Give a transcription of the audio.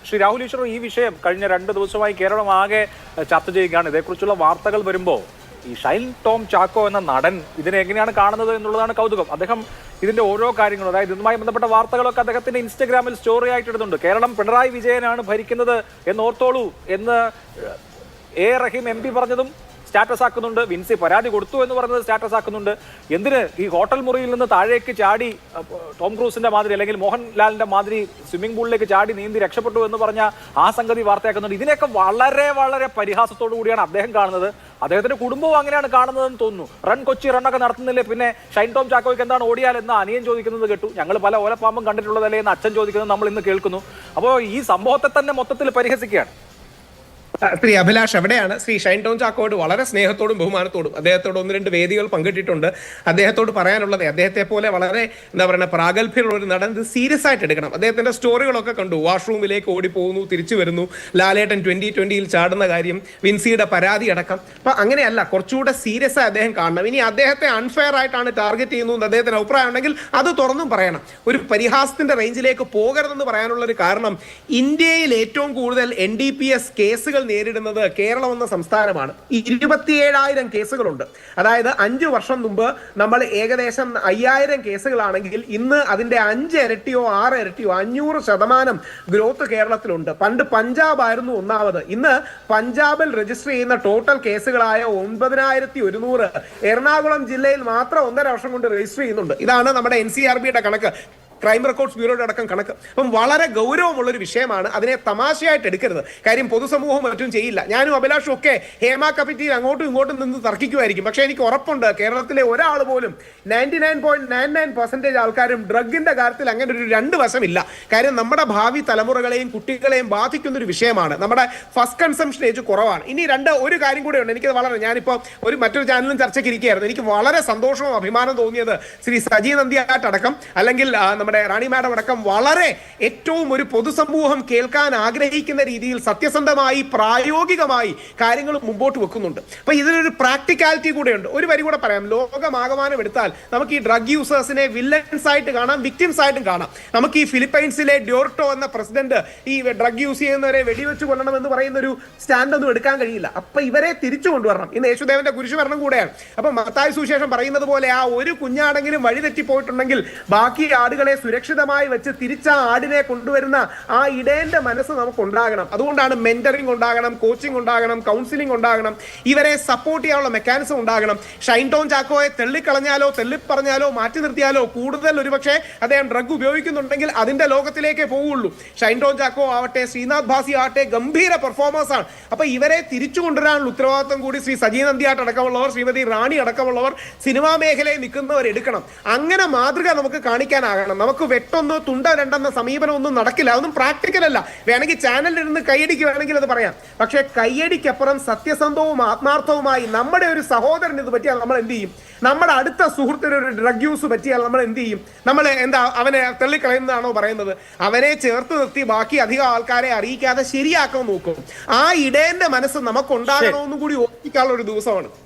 ശ്രീ രാഹുൽ ഈശ്വർ, ഈ വിഷയം കഴിഞ്ഞ 2 ദിവസമായി കേരളം ആകെ ചർച്ച ചെയ്യുകയാണ്. ഇതേക്കുറിച്ചുള്ള വാർത്തകൾ വരുമ്പോൾ ഈ ഷൈൻ ടോം ചാക്കോ എന്ന നടൻ ഇതിനെ എങ്ങനെയാണ് കാണുന്നത് എന്നുള്ളതാണ് കൗതുകം. അദ്ദേഹം ഇതിന്റെ ഓരോ കാര്യങ്ങളും, അതായത് ഇതുമായി ബന്ധപ്പെട്ട വാർത്തകളൊക്കെ അദ്ദേഹത്തിന്റെ ഇൻസ്റ്റഗ്രാമിൽ സ്റ്റോറി ആയിട്ട് ഇടുന്നുണ്ട്. കേരളം പിണറായി വിജയനാണ് ഭരിക്കുന്നത് എന്നോർത്തോളൂ എന്ന് റഹീം MP പറഞ്ഞതും സ്റ്റാറ്റസ് ആക്കുന്നുണ്ട്. വിൻസി പരാതി കൊടുത്തു എന്ന് പറഞ്ഞത് സ്റ്റാറ്റസ് ആക്കുന്നുണ്ട്. എന്തിന് ഈ ഹോട്ടൽ മുറിയിൽ നിന്ന് താഴേക്ക് ചാടി ടോം ക്രൂസിന്റെ മാതിരി അല്ലെങ്കിൽ മോഹൻലാലിന്റെ മാതിരി സ്വിമ്മിംഗ് പൂളിലേക്ക് ചാടി നീന്തി രക്ഷപ്പെട്ടു എന്ന് പറഞ്ഞ ആ സംഗതി വാർത്തയാക്കുന്നുണ്ട്. ഇതിനെയൊക്കെ വളരെ വളരെ പരിഹാസത്തോടു കൂടിയാണ് അദ്ദേഹം കാണുന്നത്. അദ്ദേഹത്തിന്റെ കുടുംബവും അങ്ങനെയാണ് കാണുന്നതെന്ന് തോന്നുന്നു. റൺ കൊച്ചി റണ്ണൊക്കെ നടത്തുന്നില്ലേ, പിന്നെ ഷൈൻ ടോം ചാക്കോയ്ക്ക് എന്താണ് ഓടിയാൽ എന്ന് അനിയൻ ചോദിക്കുന്നത് കേട്ടു. ഞങ്ങൾ പല ഓലപ്പാമ്പും കണ്ടിട്ടുള്ളതല്ലേ എന്ന് അച്ഛൻ ചോദിക്കുന്നത് നമ്മൾ ഇന്ന് കേൾക്കുന്നു. അപ്പോൾ ഈ സംഭവത്തെ തന്നെ മൊത്തത്തിൽ പരിഹസിക്കുകയാണ്. ശ്രീ അഭിലാഷ്, എവിടെയാണ് ശ്രീ ഷൈൻ ടോം ചാക്കോയോട് വളരെ സ്നേഹത്തോടും ബഹുമാനത്തോടും അദ്ദേഹത്തോട് 1-2 വേദികൾ പങ്കിട്ടിട്ടുണ്ട്. അദ്ദേഹത്തോട് പറയാനുള്ളത്, അദ്ദേഹത്തെ പോലെ വളരെ എന്താ പറയുക പ്രാഗൽഭ്യമുള്ള ഒരു നടൻ ഇത് സീരിയസ് ആയിട്ട് എടുക്കണം. അദ്ദേഹത്തിന്റെ സ്റ്റോറികളൊക്കെ കണ്ടു. വാഷ്റൂമിലേക്ക് ഓടിപ്പോകുന്നു, തിരിച്ചു വരുന്നു, ലാലേട്ടൻ 2020 ചാടുന്ന കാര്യം, വിൻസിയുടെ പരാതി അടക്കം. അപ്പൊ അങ്ങനെയല്ല, കുറച്ചുകൂടെ സീരിയസ് ആയി അദ്ദേഹം കാണണം. ഇനി അദ്ദേഹത്തെ അൺഫെയർ ആയിട്ടാണ് ടാർഗറ്റ് ചെയ്യുന്നത് അദ്ദേഹത്തിന് അഭിപ്രായം ഉണ്ടെങ്കിൽ അത് തുറന്നും പറയണം. ഒരു പരിഹാസത്തിന്റെ റേഞ്ചിലേക്ക് പോകരുതെന്ന് പറയാനുള്ള ഒരു കാരണം, ഇന്ത്യയിൽ ഏറ്റവും കൂടുതൽ NDPS കേസുകൾ നേരിടുന്നത് കേരളം എന്ന സംസ്ഥാനമാണ്. 27,000 കേസുകളുണ്ട്. അതായത് 5 വർഷം മുമ്പ് നമ്മൾ ഏകദേശം 5,000 കേസുകളാണെങ്കിൽ ഇന്ന് അതിന്റെ 5 ഇരട്ടിയോ 6 ഇരട്ടിയോ 500% ഗ്രോത്ത് കേരളത്തിലുണ്ട്. പണ്ട് പഞ്ചാബ് ആയിരുന്നു ഒന്നാമത്. ഇന്ന് പഞ്ചാബിൽ രജിസ്റ്റർ ചെയ്യുന്ന ടോട്ടൽ കേസുകളായ 9,100 എറണാകുളം ജില്ലയിൽ മാത്രം 1.5 വർഷം കൊണ്ട് രജിസ്റ്റർ ചെയ്യുന്നുണ്ട്. ഇതാണ് നമ്മുടെ NCRBയുടെ കണക്ക്, ക്രൈം റെക്കോർഡ്സ് ബ്യൂറോയുടെ അടക്കം കണക്ക്. അപ്പം വളരെ ഗൗരവമുള്ളൊരു വിഷയമാണ്. അതിനെ തമാശയായിട്ട് എടുക്കരുത്. കാര്യം പൊതുസമൂഹവും മറ്റും ചെയ്യില്ല. ഞാനും അഭിലാഷും ഒക്കെ ഹേമ കമ്മിറ്റിയിൽ അങ്ങോട്ടും ഇങ്ങോട്ടും നിന്ന് തർക്കിക്കുമായിരിക്കും. പക്ഷേ എനിക്ക് ഉറപ്പുണ്ട് കേരളത്തിലെ ഒരാൾ പോലും 99.99% ആൾക്കാരും ഡ്രഗിന്റെ കാര്യത്തിൽ അങ്ങനെ ഒരു 2 വശമില്ല. കാര്യം നമ്മുടെ ഭാവി തലമുറകളെയും കുട്ടികളെയും ബാധിക്കുന്ന ഒരു വിഷയമാണ്. നമ്മുടെ ഫസ്റ്റ് കൺസംഷൻ ഏജ് കുറവാണ്. ഇനി ഒരു കാര്യം കൂടെ ഉണ്ട്. എനിക്കത് വളരെ, ഞാനിപ്പോൾ മറ്റൊരു ചാനലിലും ചർച്ചയ്ക്ക് ഇരിക്കുകയായിരുന്നു. എനിക്ക് വളരെ സന്തോഷവും അഭിമാനവും തോന്നിയത് ശ്രീ സജി നന്ദിയാട്ടടക്കം അല്ലെങ്കിൽ നമ്മുടെ റാണി മാഡം അടക്കം വളരെ ഏറ്റവും ഒരു പൊതുസമൂഹം കേൾക്കാൻ ആഗ്രഹിക്കുന്ന രീതിയിൽ സത്യസന്ധമായി പ്രായോഗികമായി കാര്യങ്ങൾ മുമ്പോട്ട് വെക്കുന്നുണ്ട്. അപ്പൊ ഇതിനൊരു പ്രാക്ടിക്കാലിറ്റി കൂടെയുണ്ട്. ഒരു വരി കൂടെ പറയാം. ലോകമാകമാനം എടുത്താൽ നമുക്ക് ഈ ഡ്രഗ് യൂസേഴ്സിനെ വില്ലൻസ് ആയിട്ട് കാണാം, വിക്ടിംസ് ആയിട്ടും കാണാം. നമുക്ക് ഈ ഫിലിപ്പൈൻസിലെ ഡ്യോർട്ടോ എന്ന പ്രസിഡന്റ് ഈ ഡ്രഗ് യൂസ് ചെയ്യുന്നവരെ വെടിവെച്ച് കൊല്ലണം എന്ന് പറയുന്ന ഒരു സ്റ്റാൻഡ് ഒന്നും എടുക്കാൻ കഴിയില്ല. അപ്പൊ ഇവരെ തിരിച്ചു കൊണ്ടുവരണം. ഇന്ന് യേശുദേവന്റെ കുരിശുമരണം കൂടെയാണ്. അപ്പൊ മത്തായി സുവിശേഷം പറയുന്നത് പോലെ ആ ഒരു കുഞ്ഞാടെങ്കിലും വഴിതെറ്റി പോയിട്ടുണ്ടെങ്കിൽ ബാക്കി ആടുകളെ സുരക്ഷിതമായി വെച്ച് തിരിച്ച ആടിനെ കൊണ്ടുവരുന്ന ആ ഇടേന്റെ മനസ്സ് നമുക്ക് ഉണ്ടാകണം. അതുകൊണ്ടാണ് മെന്ററിംഗ് ഉണ്ടാകണം, കോച്ചിങ് ഉണ്ടാകണം, കൗൺസിലിംഗ് ഉണ്ടാകണം, ഇവരെ സപ്പോർട്ട് ചെയ്യാനുള്ള മെക്കാനിസം ഉണ്ടാകണം. ഷൈൻ ടോം ചാക്കോയെ തള്ളിക്കളഞ്ഞാലോ പറഞ്ഞാലോ മാറ്റി നിർത്തിയാലോ കൂടുതൽ ഒരുപക്ഷെ അദ്ദേഹം ഡ്രഗ് ഉപയോഗിക്കുന്നുണ്ടെങ്കിൽ അതിന്റെ ലോകത്തിലേക്കേ പോവുള്ളൂ. ഷൈൻ ടോം ചാക്കോ ആവട്ടെ, ശ്രീനാഥ് ഭാസി ആവട്ടെ ഗംഭീര പെർഫോമൻസ് ആണ്. അപ്പൊ ഇവരെ തിരിച്ചു കൊണ്ടുവരാനുള്ള ഉത്തരവാദിത്വം കൂടി ശ്രീ സജി നന്ദിയാട്ട് അടക്കമുള്ളവർ, ശ്രീമതി റാണി അടക്കമുള്ളവർ, സിനിമാ മേഖലയിൽ നിൽക്കുന്നവർ എടുക്കണം. അങ്ങനെ മാതൃക നമുക്ക് കാണിക്കാനാകണം. നമുക്ക് വെട്ടൊന്നോ തുണ്ട രണ്ടെന്ന സമീപനമൊന്നും നടക്കില്ല. അതൊന്നും പ്രാക്ടിക്കൽ അല്ല. വേണമെങ്കിൽ ചാനലിലിരുന്ന് കൈയടിക്ക് വേണമെങ്കിൽ അത് പറയാം. പക്ഷെ കൈയടിക്കപ്പുറം സത്യസന്ധവും ആത്മാർത്ഥവുമായി നമ്മുടെ ഒരു സഹോദരൻ ഇത് പറ്റിയാൽ നമ്മൾ എന്ത് ചെയ്യും? നമ്മുടെ അടുത്ത സുഹൃത്തിന് ഒരു ഡ്രഗ് യൂസ് പറ്റിയാൽ നമ്മൾ എന്ത് ചെയ്യും? നമ്മൾ എന്താ അവനെ തള്ളിക്കളയുന്നതാണോ പറയുന്നത്? അവനെ ചേർത്ത് നിർത്തി ബാക്കി അധികം ആൾക്കാരെ അറിയിക്കാതെ ശരിയാക്കാൻ നോക്കും. ആ ഇടേന്റെ മനസ്സ് നമുക്ക് ഉണ്ടാകണമെന്നും കൂടി ഓർമ്മിക്കാനുള്ള ഒരു ദിവസമാണ്.